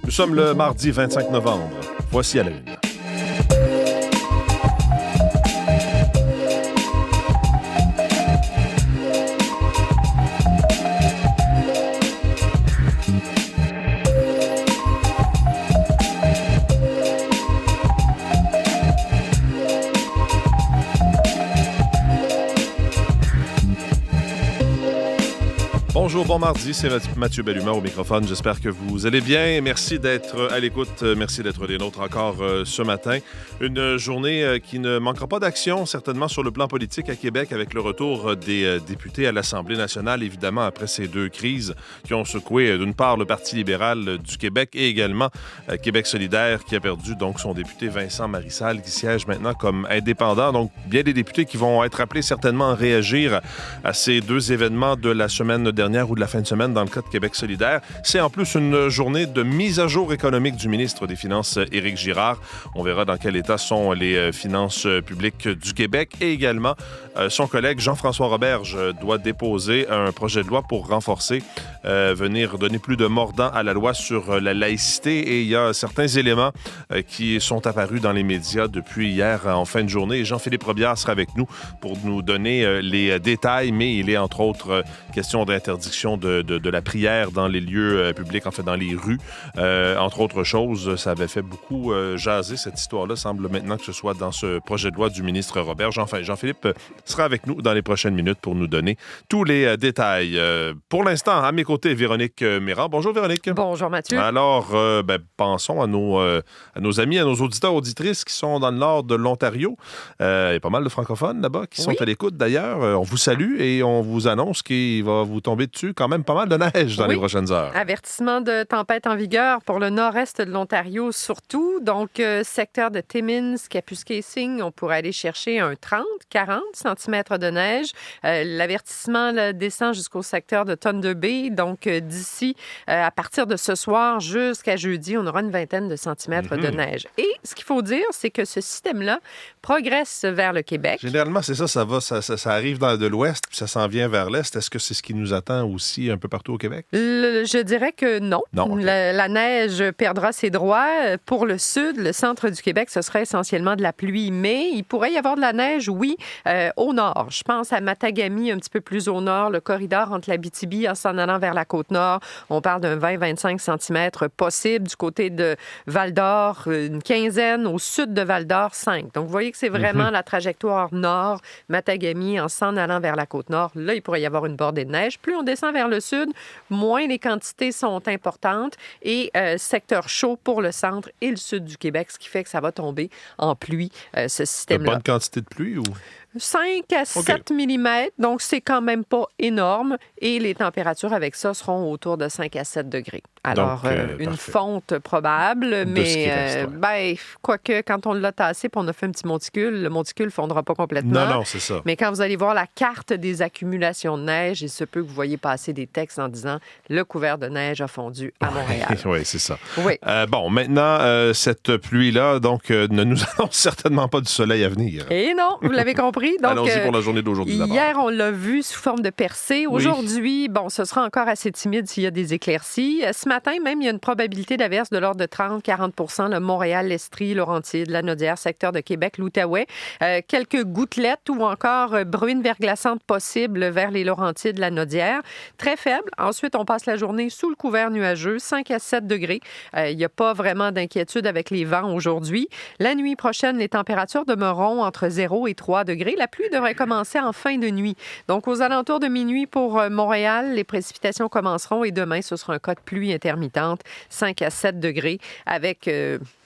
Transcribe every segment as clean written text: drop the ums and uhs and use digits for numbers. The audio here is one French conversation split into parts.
Nous sommes le mardi 25 novembre. Voici à la une. Bonjour, bon mardi, c'est Mathieu Bellumeur au microphone. J'espère que vous allez bien. Merci d'être à l'écoute. Merci d'être des nôtres encore ce matin. Une journée qui ne manquera pas d'action, certainement sur le plan politique à Québec, avec le retour des députés à l'Assemblée nationale, évidemment, après ces deux crises qui ont secoué, d'une part, le Parti libéral du Québec et également Québec solidaire, qui a perdu donc son député Vincent Marissal, qui siège maintenant comme indépendant. Donc, bien des députés qui vont être appelés certainement à réagir à ces deux événements de la semaine dernière ou de la fin de semaine dans le cas de Québec solidaire. C'est en plus une journée de mise à jour économique du ministre des Finances, Éric Girard. On verra dans quel état sont les finances publiques du Québec et également son collègue Jean-François Roberge doit déposer un projet de loi pour renforcer, venir donner plus de mordant à la loi sur la laïcité et il y a certains éléments qui sont apparus dans les médias depuis hier en fin de journée et Jean-Philippe Robillard sera avec nous pour nous donner les détails, mais il est entre autres question d'interdiction de la prière dans les lieux publics, en fait dans les rues. Entre autres choses, ça avait fait beaucoup jaser cette histoire-là. Semble maintenant que ce soit dans ce projet de loi du ministre Roberge. Enfin, Jean-Philippe sera avec nous dans les prochaines minutes pour nous donner tous les détails. Pour l'instant, à mes côtés, Véronique Méran. Bonjour Véronique. Bonjour Mathieu. Alors, pensons à nos amis, à nos auditeurs, auditrices qui sont dans le nord de l'Ontario. Il y a pas mal de francophones là-bas qui sont à l'écoute d'ailleurs. On vous salue et on vous annonce qu'il va vous tomber dessus quand même pas mal de neige dans les prochaines heures. Avertissement de tempête en vigueur pour le nord-est de l'Ontario surtout. Donc, secteur de Timmins, Kapuskasing, on pourrait aller chercher un 30-40 cm de neige. L'avertissement descend jusqu'au secteur de Thunder Bay. Donc, d'ici, à partir de ce soir jusqu'à jeudi, on aura une vingtaine de centimètres de neige. Et ce qu'il faut dire, c'est que ce système-là progresse vers le Québec. Généralement, c'est ça, ça arrive de l'ouest puis ça s'en vient vers l'est. Est-ce que c'est ce qui nous attend aussi un peu partout au Québec? Je dirais que non. Okay. La neige perdra ses droits. Pour le sud, le centre du Québec, ce serait essentiellement de la pluie. Mais il pourrait y avoir de la neige, oui, au nord. Je pense à Matagami, un petit peu plus au nord, le corridor entre l'Abitibi en s'en allant vers la Côte-Nord. On parle d'un 20-25 cm possible. Du côté de Val-d'Or, une quinzaine. Au sud de Val-d'Or, 5. Donc, vous voyez que c'est vraiment la trajectoire nord, Matagami, en s'en allant vers la Côte-Nord. Là, il pourrait y avoir une bordée de neige. Plus on descend vers le sud, moins les quantités sont importantes et secteur chaud pour le centre et le sud du Québec, ce qui fait que ça va tomber en pluie, ce système-là. Une bonne quantité de pluie ou? 5 à 7 mm, donc c'est quand même pas énorme. Et les températures avec ça seront autour de 5 à 7 degrés. Alors, donc, une fonte probable, mais quoique, quand on l'a tassé puis on a fait un petit monticule, le monticule ne fondra pas complètement. Non, c'est ça. Mais quand vous allez voir la carte des accumulations de neige, il se peut que vous voyez passer des textes en disant « Le couvert de neige a fondu à Montréal ». Oui, c'est ça. Oui. Maintenant, cette pluie-là, donc, ne nous annonce certainement pas du soleil à venir. Et non, vous l'avez compris. Donc, allons-y pour la journée d'aujourd'hui d'abord. Hier, on l'a vu sous forme de percée. Aujourd'hui, ce sera encore assez timide s'il y a des éclaircies. Ce matin, même, il y a une probabilité d'averse de l'ordre de 30-40 le Montréal, l'Estrie, Laurentides, la Naudière, secteur de Québec, l'Outaouais. Quelques gouttelettes ou encore bruines verglaçantes possibles vers les Laurentides, la Naudière. Très faible. Ensuite, on passe la journée sous le couvert nuageux, 5 à 7 degrés. Il n'y a pas vraiment d'inquiétude avec les vents aujourd'hui. La nuit prochaine, les températures demeureront entre 0 et 3 degrés. La pluie devrait commencer en fin de nuit. Donc, aux alentours de minuit pour Montréal, les précipitations commenceront et demain, ce sera un cas de pluie intermittente, 5 à 7 degrés avec...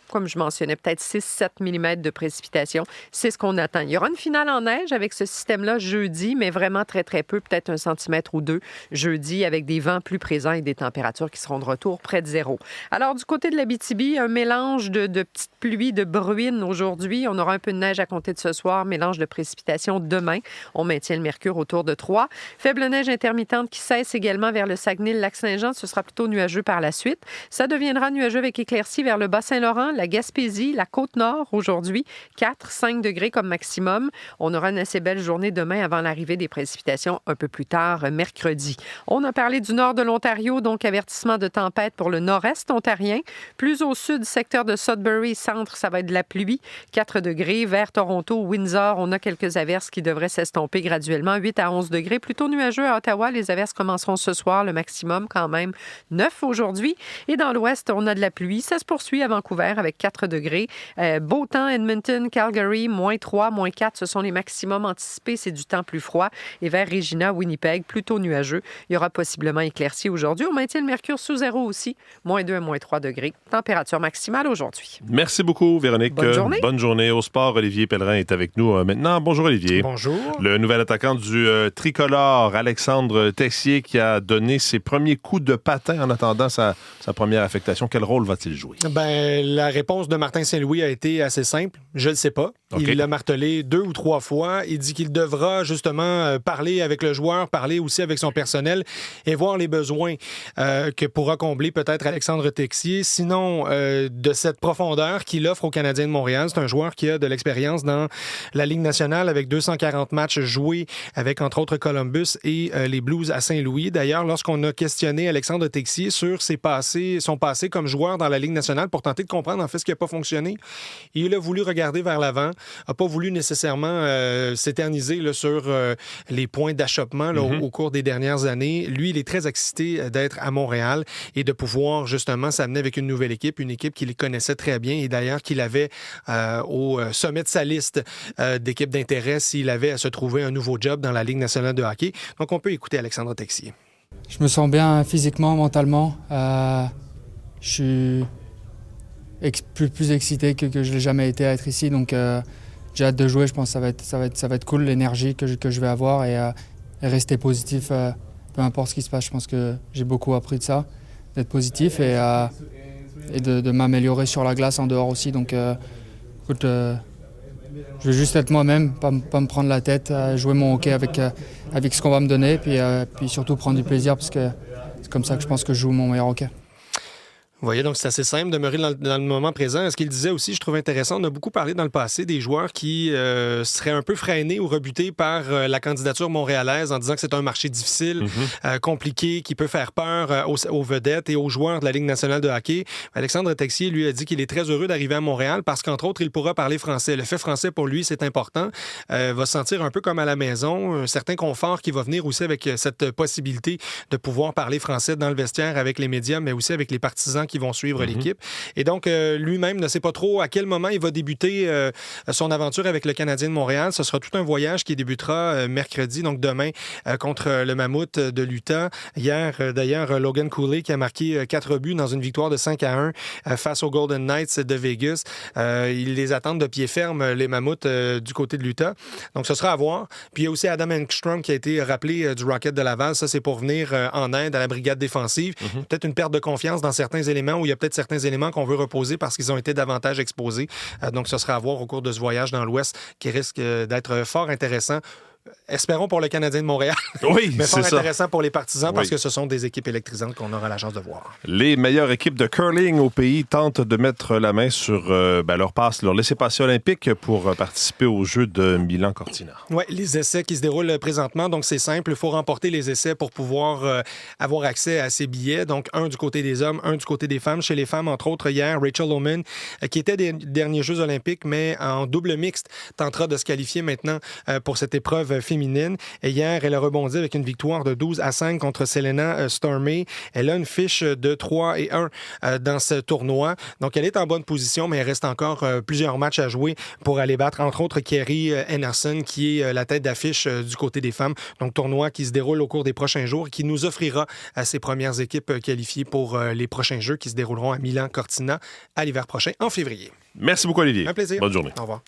comme je mentionnais, peut-être 6-7 mm de précipitations. C'est ce qu'on attend. Il y aura une finale en neige avec ce système-là jeudi, mais vraiment très, très peu, peut-être 1 centimètre ou 2 jeudi, avec des vents plus présents et des températures qui seront de retour près de zéro. Alors, du côté de l'Abitibi, un mélange de petites pluies, de bruines aujourd'hui. On aura un peu de neige à compter de ce soir, mélange de précipitations demain. On maintient le mercure autour de 3. Faible neige intermittente qui cesse également vers le Saguenay, le Lac-Saint-Jean. Ce sera plutôt nuageux par la suite. Ça deviendra nuageux avec éclaircies vers le Bas-Saint-Laurent, la Gaspésie, la Côte-Nord aujourd'hui, 4-5 degrés comme maximum. On aura une assez belle journée demain avant l'arrivée des précipitations un peu plus tard mercredi. On a parlé du nord de l'Ontario, donc avertissement de tempête pour le nord-est ontarien. Plus au sud, secteur de Sudbury, centre, ça va être de la pluie, 4 degrés. Vers Toronto, Windsor, on a quelques averses qui devraient s'estomper graduellement, 8 à 11 degrés. Plutôt nuageux à Ottawa, les averses commenceront ce soir, le maximum quand même 9 aujourd'hui. Et dans l'ouest, on a de la pluie. Ça se poursuit à Vancouver avec 4 degrés. Beau temps, Edmonton, Calgary, moins 3, moins 4, ce sont les maximums anticipés. C'est du temps plus froid. Et vers Regina, Winnipeg, plutôt nuageux. Il y aura possiblement éclaircie aujourd'hui. On maintient le mercure sous zéro aussi, moins 2 à moins 3 degrés. Température maximale aujourd'hui. Merci beaucoup, Véronique. Bonne journée. Bonne journée au sport. Olivier Pellerin est avec nous maintenant. Bonjour, Olivier. Bonjour. Le nouvel attaquant du tricolore, Alexandre Texier, qui a donné ses premiers coups de patin en attendant sa première affectation. Quel rôle va-t-il jouer? La réponse de Martin Saint-Louis a été assez simple. Je ne sais pas. Okay. Il l'a martelé 2 ou 3 fois. Il dit qu'il devra justement parler avec le joueur, parler aussi avec son personnel et voir les besoins que pourra combler peut-être Alexandre Texier. Sinon, de cette profondeur qu'il offre aux Canadiens de Montréal, c'est un joueur qui a de l'expérience dans la Ligue nationale avec 240 matchs joués avec entre autres Columbus et les Blues à Saint-Louis. D'ailleurs, lorsqu'on a questionné Alexandre Texier sur son passé comme joueur dans la Ligue nationale pour tenter de comprendre en fait ce qui n'a pas fonctionné, il a voulu regarder vers l'avant, n'a pas voulu nécessairement s'éterniser là, sur les points d'achoppement là, au cours des dernières années. Lui, il est très excité d'être à Montréal et de pouvoir justement s'amener avec une nouvelle équipe, une équipe qu'il connaissait très bien et d'ailleurs qu'il avait au sommet de sa liste d'équipes d'intérêt s'il avait à se trouver un nouveau job dans la Ligue nationale de hockey. Donc, on peut écouter Alexandre Texier. Je me sens bien physiquement, mentalement. Je suis plus excité que je ne l'ai jamais été à être ici. Donc, j'ai hâte de jouer. Je pense que ça va être cool, l'énergie que je vais avoir et rester positif, peu importe ce qui se passe. Je pense que j'ai beaucoup appris de ça, d'être positif et de m'améliorer sur la glace en dehors aussi. Donc, écoute, je vais juste être moi-même, pas me prendre la tête, jouer mon hockey avec ce qu'on va me donner, puis surtout prendre du plaisir parce que c'est comme ça que je pense que je joue mon meilleur hockey. Vous voyez, donc c'est assez simple, demeurer dans le moment présent. Ce qu'il disait aussi, je trouve intéressant, on a beaucoup parlé dans le passé des joueurs qui seraient un peu freinés ou rebutés par la candidature montréalaise en disant que c'est un marché difficile, compliqué, qui peut faire peur aux vedettes et aux joueurs de la Ligue nationale de hockey. Alexandre Texier, lui, a dit qu'il est très heureux d'arriver à Montréal parce qu'entre autres, il pourra parler français. Le fait français, pour lui, c'est important. Va se sentir un peu comme à la maison, un certain confort qui va venir aussi avec cette possibilité de pouvoir parler français dans le vestiaire avec les médias, mais aussi avec les partisans qui vont suivre l'équipe. Et donc, lui-même ne sait pas trop à quel moment il va débuter son aventure avec le Canadien de Montréal. Ce sera tout un voyage qui débutera mercredi, donc demain, contre le Mammouth de l'Utah. Hier, d'ailleurs, Logan Cooley qui a marqué 4 buts dans une victoire de 5-1 face aux Golden Knights de Vegas. Ils les attendent de pied ferme, les Mammouths du côté de l'Utah. Donc, ce sera à voir. Puis, il y a aussi Adam Engstrom qui a été rappelé du Rocket de Laval. Ça, c'est pour venir en aide à la brigade défensive. Peut-être une perte de confiance dans certains éléments où il y a peut-être certains éléments qu'on veut reposer parce qu'ils ont été davantage exposés. Donc, ce sera à voir au cours de ce voyage dans l'Ouest qui risque d'être fort intéressant. Espérons pour le Canadien de Montréal. Oui, mais fort intéressant pour les partisans parce que ce sont des équipes électrisantes qu'on aura la chance de voir. Les meilleures équipes de curling au pays tentent de mettre la main sur leur laissez-passer olympique pour participer aux Jeux de Milan-Cortina. Oui, les essais qui se déroulent présentement. Donc, c'est simple. Il faut remporter les essais pour pouvoir avoir accès à ces billets. Donc, un du côté des hommes, un du côté des femmes. Chez les femmes, entre autres, hier, Rachel Lohman, qui était des derniers Jeux olympiques, mais en double mixte, tentera de se qualifier maintenant pour cette épreuve féminine. Et hier, elle a rebondi avec une victoire de 12-5 contre Selena Stormé. Elle a une fiche de 3-1 dans ce tournoi. Donc, elle est en bonne position, mais il reste encore plusieurs matchs à jouer pour aller battre, entre autres, Kerry Henderson, qui est la tête d'affiche du côté des femmes. Donc, tournoi qui se déroule au cours des prochains jours et qui nous offrira ses premières équipes qualifiées pour les prochains Jeux qui se dérouleront à Milan-Cortina à l'hiver prochain, en février. Merci beaucoup, Olivier. Un plaisir. Bonne journée. Au revoir.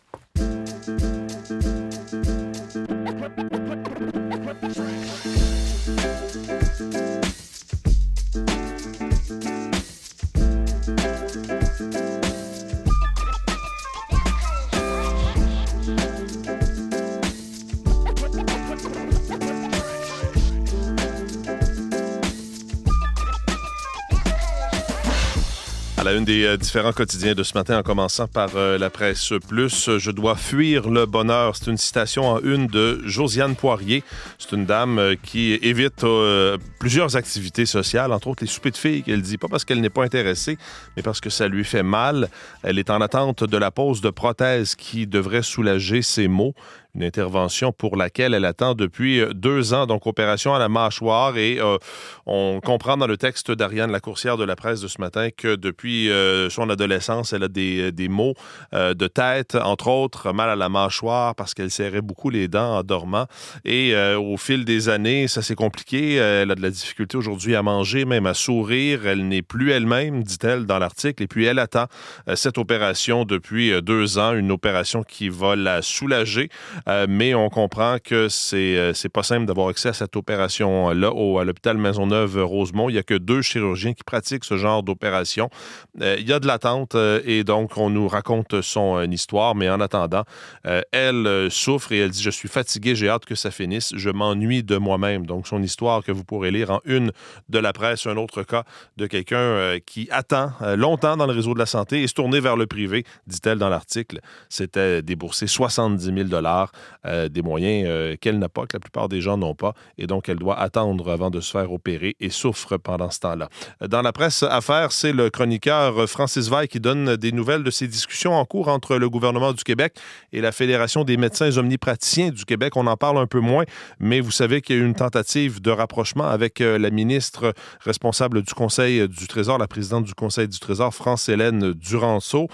À la une des différents quotidiens de ce matin, en commençant par la Presse Plus, je dois fuir le bonheur. C'est une citation en une de Josiane Poirier. C'est une dame qui évite plusieurs activités sociales, entre autres les soupers de filles, qu'elle dit, pas parce qu'elle n'est pas intéressée, mais parce que ça lui fait mal. Elle est en attente de la pose de prothèse qui devrait soulager ses maux. Une intervention pour laquelle elle attend depuis 2 ans, donc opération à la mâchoire. Et on comprend dans le texte d'Ariane Lacourcière de la Presse de ce matin que depuis son adolescence, elle a des maux de tête, entre autres, mal à la mâchoire parce qu'elle serrait beaucoup les dents en dormant. Et au fil des années, ça s'est compliqué. Elle a de la difficulté aujourd'hui à manger, même à sourire. Elle n'est plus elle-même, dit-elle dans l'article. Et puis elle attend cette opération depuis 2 ans, une opération qui va la soulager. Mais on comprend que c'est pas simple d'avoir accès à cette opération-là à l'hôpital Maisonneuve-Rosemont. Il n'y a que 2 chirurgiens qui pratiquent ce genre d'opération. Il y a de l'attente et donc on nous raconte son histoire. Mais en attendant, elle souffre et elle dit « Je suis fatiguée, j'ai hâte que ça finisse. Je m'ennuie de moi-même. » Donc son histoire que vous pourrez lire en une de la presse. Un autre cas de quelqu'un qui attend longtemps dans le réseau de la santé et se tourner vers le privé, dit-elle dans l'article. C'était débourser 70 000 $, des moyens qu'elle n'a pas, que la plupart des gens n'ont pas, et donc elle doit attendre avant de se faire opérer et souffre pendant ce temps-là. Dans la presse Affaires, c'est le chroniqueur Francis Veil qui donne des nouvelles de ces discussions en cours entre le gouvernement du Québec et la Fédération des médecins omnipraticiens du Québec. On en parle un peu moins, mais vous savez qu'il y a eu une tentative de rapprochement avec la ministre responsable du Conseil du Trésor, la présidente du Conseil du Trésor, France-Hélène Duranceau.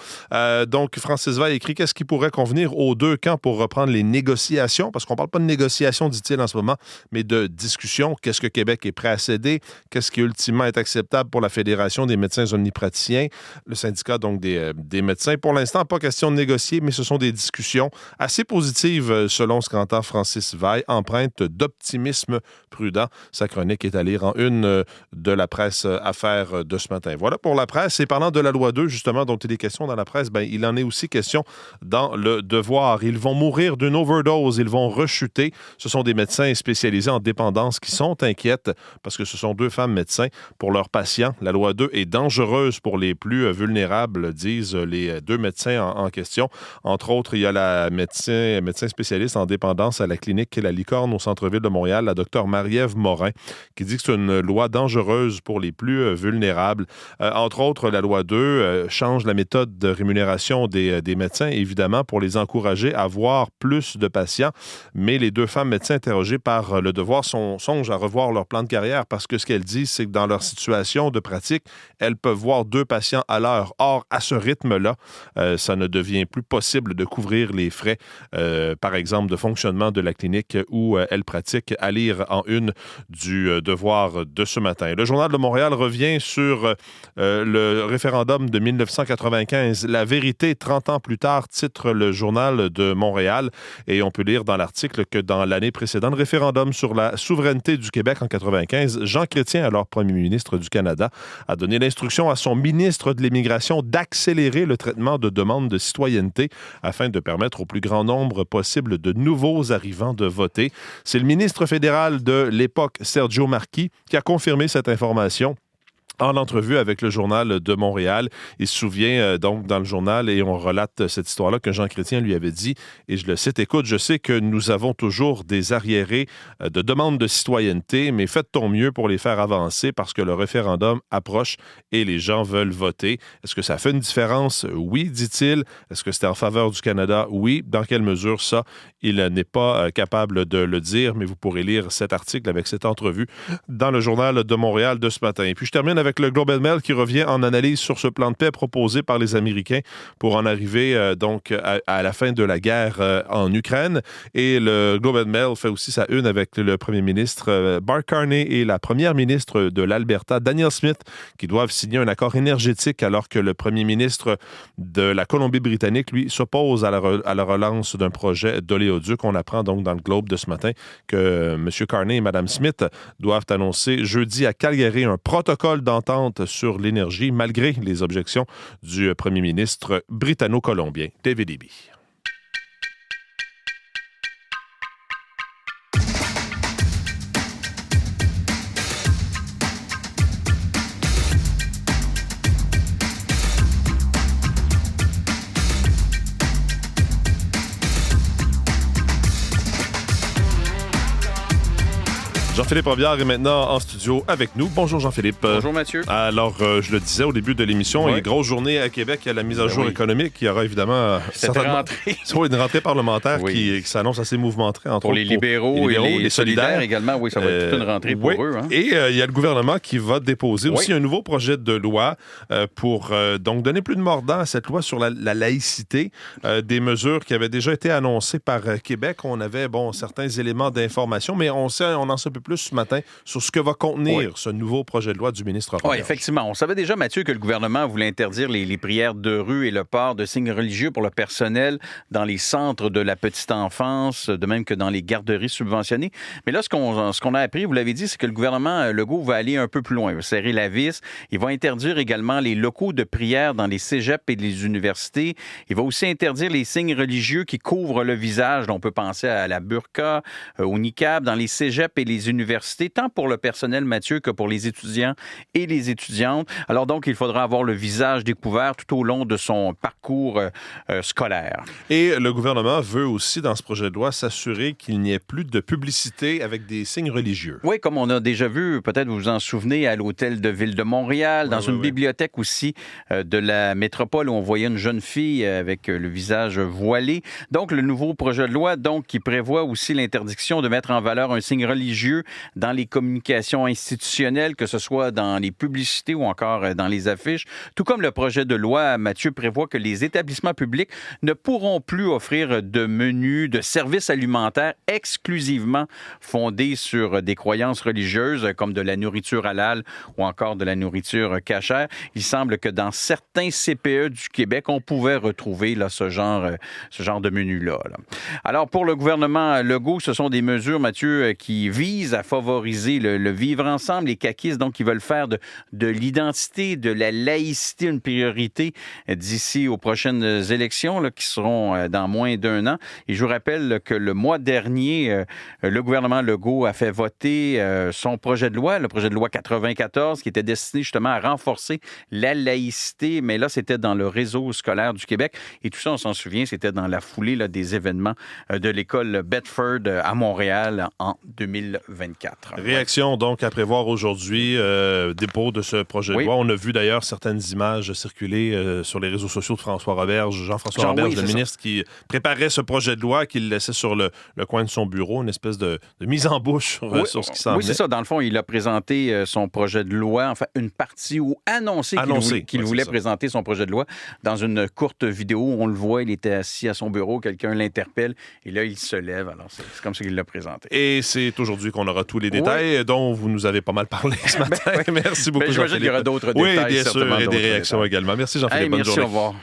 Donc, Francis Veil écrit « Qu'est-ce qui pourrait convenir aux 2 camps pour reprendre les négociations, parce qu'on ne parle pas de négociations, dit-il en ce moment, mais de discussion. Qu'est-ce que Québec est prêt à céder? Qu'est-ce qui ultimement est acceptable pour la Fédération des médecins omnipraticiens, le syndicat donc des médecins? Pour l'instant, pas question de négocier, mais ce sont des discussions assez positives, selon ce qu'entend Francis Veil, empreinte d'optimisme prudent. Sa chronique est à lire en une de la presse Affaires de ce matin. Voilà pour la presse. Et parlant de la loi 2, justement, dont il est question dans la presse, il en est aussi question dans le Devoir. Ils vont mourir d'une overdose, ils vont rechuter. Ce sont des médecins spécialisés en dépendance qui sont inquiètes parce que ce sont 2 femmes médecins pour leurs patients. La loi 2 est dangereuse pour les plus vulnérables, disent les 2 médecins en question. Entre autres, il y a la médecin spécialiste en dépendance à la clinique La Licorne au centre-ville de Montréal, la docteure Marie-Ève Morin, qui dit que c'est une loi dangereuse pour les plus vulnérables. Entre autres, la loi 2 change la méthode de rémunération des médecins, évidemment, pour les encourager à voir plus de patients, mais les 2 femmes médecins interrogées par le Devoir songent à revoir leur plan de carrière parce que ce qu'elles disent, c'est que dans leur situation de pratique, elles peuvent voir 2 patients à l'heure. Or, à ce rythme-là, ça ne devient plus possible de couvrir les frais, par exemple, de fonctionnement de la clinique où elles pratiquent, à lire en une du Devoir de ce matin. Le Journal de Montréal revient sur le référendum de 1995. La vérité, 30 ans plus tard, titre le Journal de Montréal. Et on peut lire dans l'article que dans l'année précédente, référendum sur la souveraineté du Québec en 1995, Jean Chrétien, alors premier ministre du Canada, a donné l'instruction à son ministre de l'Immigration d'accélérer le traitement de demandes de citoyenneté afin de permettre au plus grand nombre possible de nouveaux arrivants de voter. C'est le ministre fédéral de l'époque, Sergio Marquis, qui a confirmé cette information en entrevue avec le Journal de Montréal. Il se souvient donc dans le journal, et on relate cette histoire-là, que Jean Chrétien lui avait dit, et je le cite, « Écoute, je sais que nous avons toujours des arriérés de demandes de citoyenneté, mais faites ton mieux pour les faire avancer parce que le référendum approche et les gens veulent voter. Est-ce que ça fait une différence? Oui, dit-il. Est-ce que c'était en faveur du Canada? Oui. Dans quelle mesure ça? Il n'est pas capable de le dire, mais vous pourrez lire cet article avec cette entrevue dans le Journal de Montréal de ce matin. Et puis je termine avec le Globe and Mail qui revient en analyse sur ce plan de paix proposé par les Américains pour en arriver donc à la fin de la guerre en Ukraine. Et le Globe and Mail fait aussi sa une avec le premier ministre Mark Carney et la première ministre de l'Alberta, Danielle Smith, qui doivent signer un accord énergétique alors que le premier ministre de la Colombie-Britannique, lui, s'oppose à la relance d'un projet d'oléoduc. On apprend donc dans le Globe de ce matin que M. Carney et Mme Smith doivent annoncer jeudi à Calgary un protocole d'entente sur l'énergie malgré les objections du premier ministre britanno-colombien, David Eby. Jean-Philippe Robillard est maintenant en studio avec nous. Bonjour Jean-Philippe. Bonjour Mathieu. Alors, je le disais au début de l'émission, il y a grosse journée à Québec à la mise à jour économique. Il y aura évidemment une rentrée parlementaire qui s'annonce assez mouvementée. Pour les libéraux et les solidaires également. Oui, ça va être toute une rentrée pour eux. Hein? Et il y a le gouvernement qui va déposer aussi un nouveau projet de loi pour donc donner plus de mordant à cette loi sur la laïcité. Des mesures qui avaient déjà été annoncées par Québec. On avait certains éléments d'information, mais on en sait un peu plus ce matin sur ce que va contenir ce nouveau projet de loi du ministre Roberge. Oui, effectivement. On savait déjà, Mathieu, que le gouvernement voulait interdire les prières de rue et le port de signes religieux pour le personnel dans les centres de la petite enfance, de même que dans les garderies subventionnées. Mais là, ce qu'on a appris, vous l'avez dit, c'est que le gouvernement Legault va aller un peu plus loin. Il va serrer la vis. Il va interdire également les locaux de prière dans les cégeps et les universités. Il va aussi interdire les signes religieux qui couvrent le visage. On peut penser à la burqa, au niqab, dans les cégeps et les universités, tant pour le personnel, Mathieu, que pour les étudiants et les étudiantes. Alors donc, il faudra avoir le visage découvert tout au long de son parcours scolaire. Et le gouvernement veut aussi, dans ce projet de loi, s'assurer qu'il n'y ait plus de publicité avec des signes religieux. Oui, comme on a déjà vu, peut-être vous vous en souvenez, à l'hôtel de Ville de Montréal, dans une bibliothèque aussi de la métropole où on voyait une jeune fille avec le visage voilé. Donc, le nouveau projet de loi qui prévoit aussi l'interdiction de mettre en valeur un signe religieux dans les communications institutionnelles, que ce soit dans les publicités ou encore dans les affiches. Tout comme le projet de loi, Mathieu, prévoit que les établissements publics ne pourront plus offrir de menus, de services alimentaires exclusivement fondés sur des croyances religieuses, comme de la nourriture halal ou encore de la nourriture cachère. Il semble que dans certains CPE du Québec, on pouvait retrouver ce genre de menu-là. Alors, pour le gouvernement Legault, ce sont des mesures, Mathieu, qui visent à favoriser le vivre ensemble. Les caquistes, donc, qui veulent faire de l'identité, de la laïcité une priorité d'ici aux prochaines élections, qui seront dans moins d'un an. Et je vous rappelle que le mois dernier, le gouvernement Legault a fait voter son projet de loi, le projet de loi 94, qui était destiné justement à renforcer la laïcité. Mais là, c'était dans le réseau scolaire du Québec. Et tout ça, on s'en souvient, c'était dans la foulée des événements de l'école Bedford à Montréal en 2024. Réaction donc à prévoir aujourd'hui, dépôt de ce projet de loi. On a vu d'ailleurs certaines images circuler sur les réseaux sociaux de François Roberge, Jean-François Roberge, le ministre, qui préparait ce projet de loi, qu'il laissait sur le coin de son bureau, une espèce de mise en bouche sur ce qui s'en venait. Oui, c'est ça. Dans le fond, il a présenté son projet de loi, enfin une partie, ou annoncé qu'il voulait présenter son projet de loi dans une courte vidéo. On le voit, il était assis à son bureau, quelqu'un l'interpelle et là, il se lève. Alors, c'est comme ça qu'il l'a présenté. Et c'est aujourd'hui qu'on aura tous les détails dont vous nous avez pas mal parlé ce matin. Merci beaucoup, Jean-Philippe. J'imagine qu'il y aura d'autres détails. Oui, bien sûr, et des réactions également. Merci, Jean-Philippe. Bonne journée. Au revoir.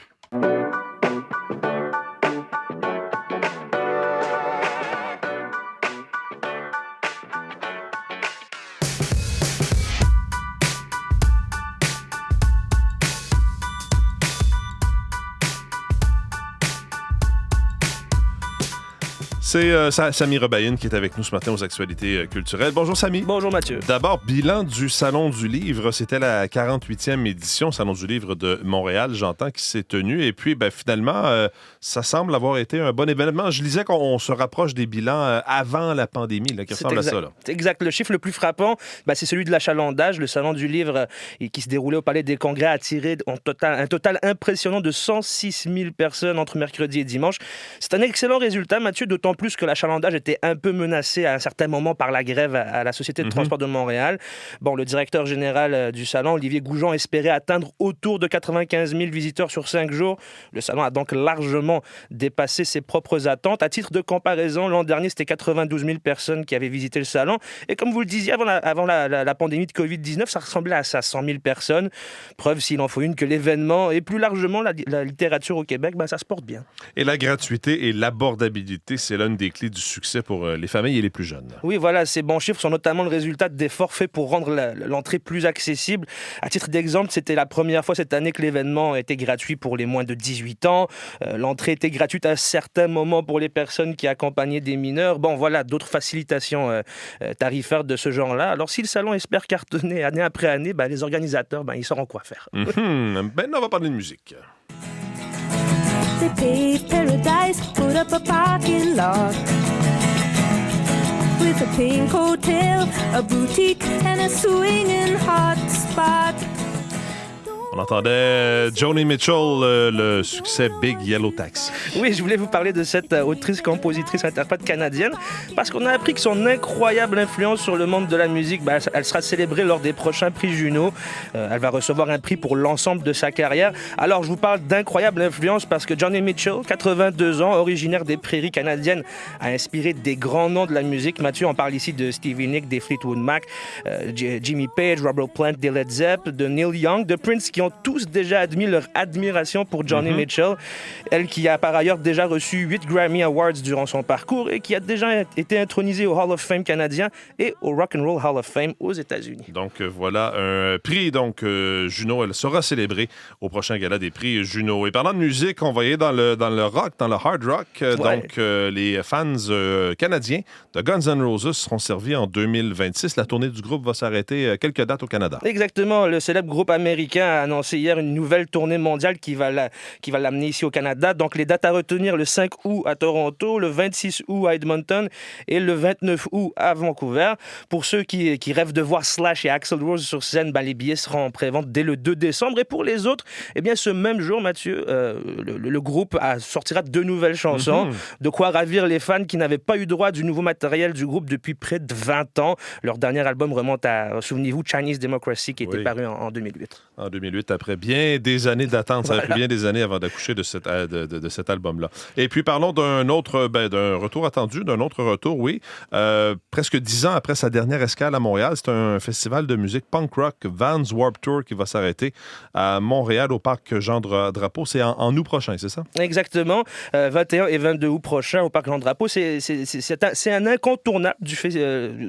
C'est Samy Rebaïne qui est avec nous ce matin aux actualités culturelles. Bonjour Samy. Bonjour Mathieu. D'abord, bilan du Salon du Livre. C'était la 48e édition, Salon du Livre de Montréal, j'entends, qui s'est tenu. Et puis, finalement, ça semble avoir été un bon événement. Je lisais qu'on se rapproche des bilans avant la pandémie, qui ressemble à ça. C'est exact. Le chiffre le plus frappant, c'est celui de l'achalandage. Le Salon du Livre qui se déroulait au Palais des Congrès a attiré un total impressionnant de 106 000 personnes entre mercredi et dimanche. C'est un excellent résultat, Mathieu, d'autant plus que l'achalandage était un peu menacé à un certain moment par la grève à la Société de transport de Montréal. Le directeur général du salon, Olivier Goujon, espérait atteindre autour de 95 000 visiteurs sur 5 jours. Le salon a donc largement dépassé ses propres attentes. À titre de comparaison, l'an dernier, c'était 92 000 personnes qui avaient visité le salon. Et comme vous le disiez, avant la pandémie de COVID-19, ça ressemblait à 100 000 personnes. Preuve, s'il en faut une, que l'événement et plus largement la littérature au Québec, ça se porte bien. Et la gratuité et l'abordabilité, c'est l'une des clés du succès pour les familles et les plus jeunes. Oui, voilà, ces bons chiffres sont notamment le résultat d'efforts faits pour rendre l'entrée plus accessible. À titre d'exemple, c'était la première fois cette année que l'événement était gratuit pour les moins de 18 ans. L'entrée était gratuite à certains moments pour les personnes qui accompagnaient des mineurs. Voilà, d'autres facilitations tarifaires de ce genre-là. Alors, si le salon espère cartonner année après année, les organisateurs, ils sauront quoi faire. On va parler de musique. They paved paradise, put up a parking lot. with a pink hotel, a boutique and a swinging hot spot. On entendait Joni Mitchell, le succès Big Yellow Taxi. Oui, je voulais vous parler de cette autrice, compositrice, interprète canadienne, parce qu'on a appris que son incroyable influence sur le monde de la musique, elle sera célébrée lors des prochains prix Juno. Elle va recevoir un prix pour l'ensemble de sa carrière. Alors, je vous parle d'incroyable influence parce que Joni Mitchell, 82 ans, originaire des prairies canadiennes, a inspiré des grands noms de la musique. Mathieu, on parle ici de Stevie Nicks, des Fleetwood Mac, Jimmy Page, Robert Plant, des Led Zepp, de Neil Young, de Prince, qui ont tous déjà admis leur admiration pour Joni Mitchell. Elle qui a par ailleurs déjà reçu 8 Grammy Awards durant son parcours et qui a déjà été intronisée au Hall of Fame canadien et au Rock and Roll Hall of Fame aux États-Unis. Donc voilà un prix Juno. Elle sera célébrée au prochain gala des prix Juno. Et parlant de musique, on va y aller dans le rock, dans le hard rock. Ouais. Donc les fans canadiens de Guns N' Roses seront servis en 2026. La tournée du groupe va s'arrêter quelques dates au Canada. Exactement. Le célèbre groupe américain a annoncé hier une nouvelle tournée mondiale qui va l'amener ici au Canada. Donc, les dates à retenir, le 5 août à Toronto, le 26 août à Edmonton et le 29 août à Vancouver. Pour ceux qui rêvent de voir Slash et Axl Rose sur scène, les billets seront en pré-vente dès le 2 décembre. Et pour les autres, ce même jour, Mathieu, le groupe sortira 2 nouvelles chansons. De quoi ravir les fans qui n'avaient pas eu droit du nouveau matériel du groupe depuis près de 20 ans. Leur dernier album remonte à, souvenez-vous, Chinese Democracy, qui était paru en 2008. En 2008, après bien des années d'attente. Ça a pris bien des années avant d'accoucher de cet album-là. Et puis, parlons d'un retour attendu, d'un autre retour, oui. Presque 10 ans après sa dernière escale à Montréal, c'est un festival de musique punk rock, Vans Warped Tour, qui va s'arrêêter à Montréal, au parc Jean-Drapeau. C'est en août prochain, c'est ça? Exactement. 21 et 22 août prochain, au parc Jean-Drapeau. C'est un incontournable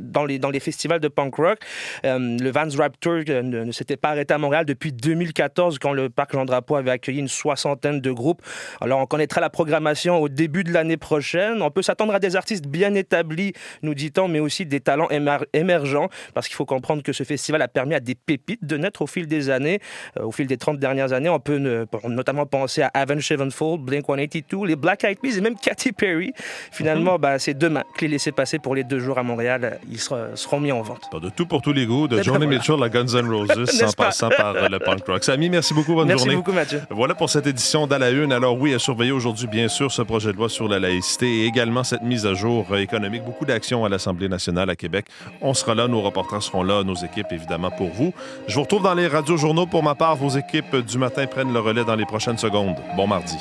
dans les festivals de punk rock. Le Vans Warped Tour ne s'était pas arrêté à Montréal depuis 2014, quand le parc Jean-Drapeau avait accueilli une 60aine de groupes. Alors, on connaîtra la programmation au début de l'année prochaine. On peut s'attendre à des artistes bien établis, nous dit-on, mais aussi des talents émergents, parce qu'il faut comprendre que ce festival a permis à des pépites de naître au fil des années, au fil des 30 dernières années. On peut notamment penser à Avenged Sevenfold, Blink-182, les Black Eyed Peas et même Katy Perry. Finalement, c'est demain que les laissez-passer pour les 2 jours à Montréal, ils seront mis en vente. De tout pour tous les goûts, de Joni Mitchell à Guns N' Roses, en passant par le punk rock. Samy, merci beaucoup, bonne journée. Merci beaucoup, Mathieu. Voilà pour cette édition d'À la Une. Alors oui, à surveiller aujourd'hui, bien sûr, ce projet de loi sur la laïcité et également cette mise à jour économique. Beaucoup d'actions à l'Assemblée nationale à Québec. On sera là, nos reporters seront là, nos équipes, évidemment, pour vous. Je vous retrouve dans les radiojournaux. Pour ma part, vos équipes du matin prennent le relais dans les prochaines secondes. Bon mardi.